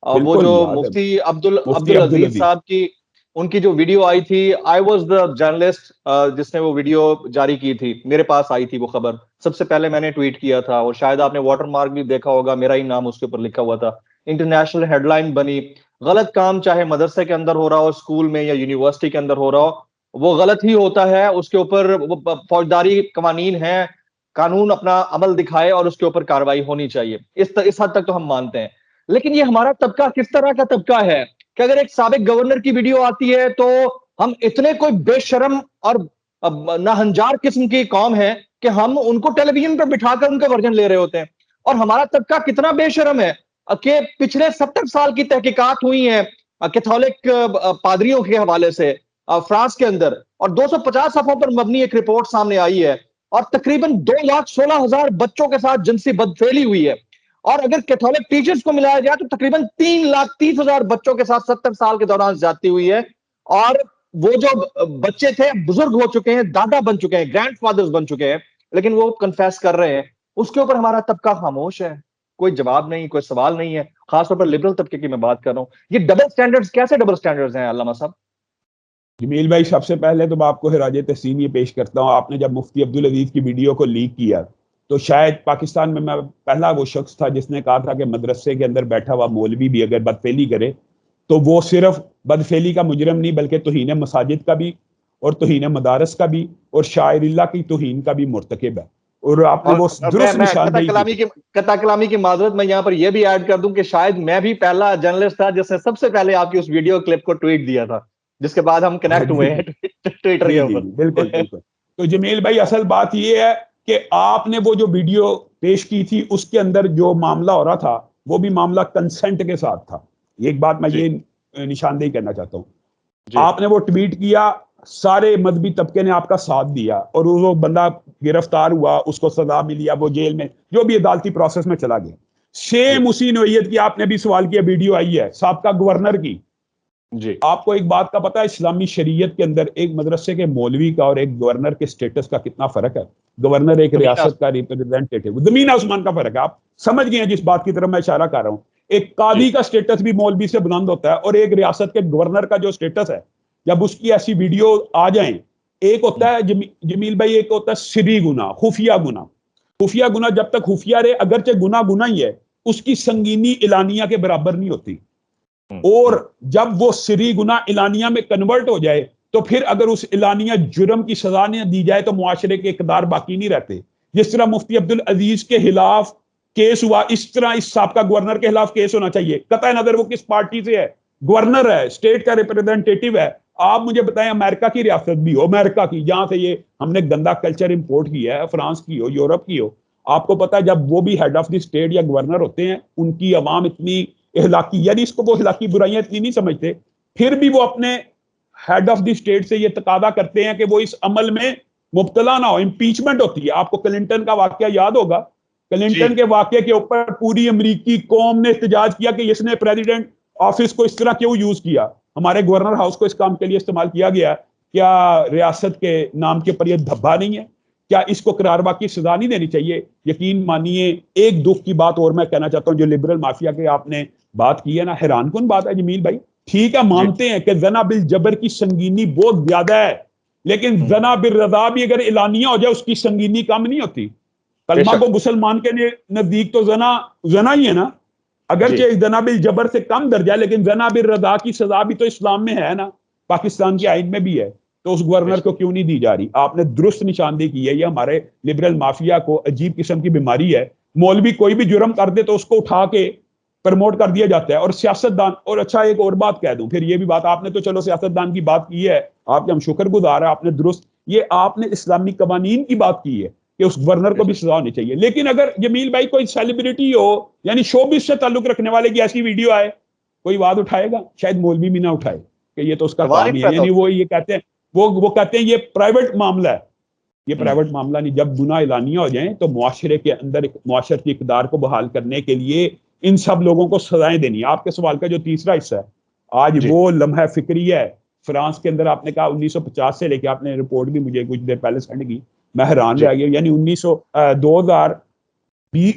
وہ جو بالکل یاد ہے مفتی مفتی عبدل عزیز عبدالعزیز. صاحب کی ان کی جو ویڈیو آئی تھی، آئی واز دا جرنلسٹ جس نے وہ ویڈیو جاری کی تھی، میرے پاس آئی تھی وہ خبر، سب سے پہلے میں نے ٹویٹ کیا تھا، اور شاید آپ نے واٹر مارک بھی دیکھا ہوگا، میرا ہی نام اس کے اوپر لکھا ہوا تھا. انٹرنیشنل ہیڈ لائن بنی. غلط کام چاہے مدرسے کے اندر ہو رہا ہو، اسکول میں یا یونیورسٹی کے اندر ہو رہا ہو، وہ غلط ہی ہوتا ہے. اس کے اوپر فوجداری قوانین ہیں، قانون اپنا عمل دکھائے اور اس کے اوپر کاروائی ہونی چاہیے. اس حد تک تو ہم مانتے ہیں. لیکن یہ ہمارا طبقہ کس طرح کا طبقہ ہے کہ اگر ایک سابق گورنر کی ویڈیو آتی ہے تو ہم اتنے کوئی بے شرم اور ناہنجار قسم کی قوم ہے کہ ہم ان کو ٹیلی ویژن پر بٹھا کر ان کے ورژن لے رہے ہوتے ہیں. اور ہمارا طبقہ کتنا بے شرم ہے کہ پچھلے 70 سال کی تحقیقات ہوئی ہیں کیتھولک پادریوں کے حوالے سے فرانس کے اندر، اور 250 صفحوں پر مبنی ایک رپورٹ سامنے آئی ہے، اور تقریباً 2,16,000 بچوں کے ساتھ جنسی بدفعلی ہوئی ہے. اور اگر کیتھولک ٹیچرز کو ملایا جائے تو تقریباً 3,30,000 بچوں کے ساتھ 70 سال کے دوران زیادتی ہوئی ہے. اور وہ جو بچے تھے بزرگ ہو چکے ہیں، دادا بن چکے ہیں، گرینڈ فادرز بن چکے ہیں، لیکن وہ کنفیس کر رہے ہیں. اس کے اوپر ہمارا طبقہ خاموش ہے، کوئی جواب نہیں، کوئی سوال نہیں ہے. خاص طور پر لبرل طبقے کی میں بات کر رہا ہوں. یہ ڈبل سٹینڈرڈز کیسے ڈبل سٹینڈرڈز ہیں علامہ صاحب؟ جمیل بھائی، سب سے پہلے تو میں آپ کو خراج تحسین یہ پیش کرتا ہوں، آپ نے جب مفتی عبدالعزیز کی ویڈیو کو لیک کیا تو شاید پاکستان میں پہلا وہ شخص تھا جس نے کہا تھا کہ مدرسے کے اندر بیٹھا ہوا مولوی بھی اگر بدفعلی کرے تو وہ صرف بدفعلی کا مجرم نہیں بلکہ توہین مساجد کا بھی، اور توہین مدارس کا بھی، اور شاعر اللہ کی توہین کا بھی مرتکب ہے. اور آپ نے وہ درست میں نشاندہی کی. قطع کلامی کی معذرت میں یہاں پر یہ بھی ایڈ کر دوں کہ شاید میں بھی پہلا جرنلسٹ تھا جس نے سب سے پہلے آپ کی اس ویڈیو کلپ کو ٹویٹ دیا تھا، جس کے بعد ہم کنیکٹ ہوئے ہیں ٹویٹر کے اوپر. بالکل بالکل. تو جمیل بھائی، اصل بات یہ ہے کہ آپ نے وہ جو ویڈیو پیش کی تھی اس کے اندر جو معاملہ ہو رہا تھا وہ بھی معاملہ کنسنٹ کے ساتھ تھا. ایک بات میں یہ نشاندہی کرنا چاہتا ہوں. آپ نے وہ ٹویٹ کیا، سارے مذہبی طبقے نے آپ کا ساتھ دیا، اور وہ بندہ گرفتار ہوا، اس کو سزا ملی، وہ جیل میں جو بھی عدالتی پروسیس میں چلا گیا. سیم اسی نوعیت کی آپ نے بھی سوال کیا ویڈیو آئی ہے سابقہ گورنر کی. آپ کو ایک بات کا پتا ہے، اسلامی شریعت کے اندر ایک مدرسے کے مولوی کا اور ایک گورنر کے سٹیٹس کا کتنا فرق ہے؟ گورنر ایک ریاست کا ریپرزینٹیٹیو، زمین آسمان کا فرق ہے. آپ سمجھ گئے ہیں جس بات کی طرف میں اشارہ کر رہا ہوں. ایک قاضی کا سٹیٹس بھی مولوی سے بلند ہوتا ہے، اور ایک ریاست کے گورنر کا جو سٹیٹس ہے جب اس کی ایسی ویڈیو آ جائیں، ایک ہوتا ہے جمیل بھائی، ایک ہوتا ہے سری گناہ، خفیہ گناہ. خفیہ گناہ جب تک خفیہ رہے اگرچہ گناہ گناہ ہی ہے، اس کی سنگینی اعلانیہ کے برابر نہیں ہوتی. اور جب وہ سری گناہ اعلانیہ میں کنورٹ ہو جائے تو پھر اگر اس اعلانیہ جرم کی سزا نہ دی جائے تو معاشرے کے اقدار باقی نہیں رہتے. جس طرح مفتی عبدالعزیز کے خلاف کیس ہوا، اس طرح اس سابقہ گورنر کے خلاف کیس ہونا چاہیے، قطع نظر وہ کس پارٹی سے ہے. گورنر ہے، اسٹیٹ کا ریپرزینٹیٹیو ہے. آپ مجھے بتائیں امریکہ کی ریاست بھی ہو، امریکہ کی جہاں سے یہ ہم نے گندا کلچر امپورٹ کیا ہے، فرانس کی ہو، یورپ کی ہو، آپ کو پتا ہے جب وہ بھی ہیڈ آف دی اسٹیٹ یا گورنر ہوتے ہیں ان کی عوام اتنی اخلاقی، یعنی اس کو وہ اخلاقی برائیاں اتنی نہیں سمجھتے، پھر بھی وہ اپنے ہیڈ آف دی اسٹیٹ سے یہ تقاضا کرتے ہیں کہ وہ اس عمل میں مبتلا نہ ہو. امپیچمنٹ ہوتی ہے. آپ کو کلنٹن کا واقعہ یاد ہوگا، کلنٹن کے واقعے کے اوپر پوری امریکی قوم نے احتجاج کیا کہ اس نے پریزیڈنٹ آفس کو اس طرح کیوں یوز کیا، ہمارے گورنر ہاؤس کو اس کام کے لیے استعمال کیا گیا، کیا ریاست کے نام کے پر یہ دھبا نہیں ہے؟ کیا اس کو قراروا کی سزا نہیں دینی چاہیے؟ یقین مانیے ایک دکھ کی بات اور میں کہنا چاہتا ہوں، جو لبرل مافیا کے آپ نے بات کی ہے نا، حیران کن بات ہے جمیل بھائی. ٹھیک ہے، مانتے ہیں کہ زنا بالجبر کی سنگینی بہت زیادہ ہے، لیکن زنا بالرضا بھی اگر اعلانیہ ہو جائے اس کی سنگینی کم نہیں ہوتی. کلمہ کو مسلمان کے نزدیک تو زنا ہی ہے نا، اگرچہ زنا بالجبر سے کم درجہ ہے، لیکن زنا بالرضا کی سزا بھی تو اسلام میں ہے نا، پاکستان کے آئین میں بھی ہے. تو اس گورنر کو کیوں نہیں دی جا رہی؟ آپ نے درست نشاندہی کی ہے. یہ ہمارے لبرل مافیا کو عجیب قسم کی بیماری ہے. مولوی کوئی بھی جرم کر دے تو اس کو اٹھا کے پرموٹ کر دیا جاتا ہے، اور سیاستدان. اور اچھا ایک اور بات کہہ دوں، پھر یہ بھی بات آپ نے تو چلو سیاستدان کی بات کی ہے، آپ کے ہم شکر گزار ہیں، آپ نے درست یہ آپ نے اسلامی قوانین کی بات کی ہے کہ اس گورنر کو بھی سزا ہونی چاہیے. لیکن اگر جمیل بھائی کوئی سیلیبریٹی ہو، یعنی شوبز سے تعلق رکھنے والے کی ایسی ویڈیو آئے، کوئی بات اٹھائے گا؟ شاید مولوی بھی نہ اٹھائے کہ یہ تو اس کا کام ہی ہے. یعنی وہ یہ کہتے ہیں وہ کہتے ہیں یہ پرائیویٹ معاملہ ہے. یہ پرائیویٹ معاملہ نہیں. جب گناہ اعلانیہ ہو جائیں تو معاشرے کے اندر معاشرتی اقدار کو بحال کرنے کے لیے ان سب لوگوں کو سزائیں دینی. آپ کے سوال کا جو تیسرا حصہ ہے، آج وہ لمحہ فکری ہے فرانس کے اندر. آپ نے کہا 1950 سے لے کے، آپ نے رپورٹ بھی مجھے کچھ دیر پہلے سینڈ کی، میں حیران رہ گیا. یعنی 2000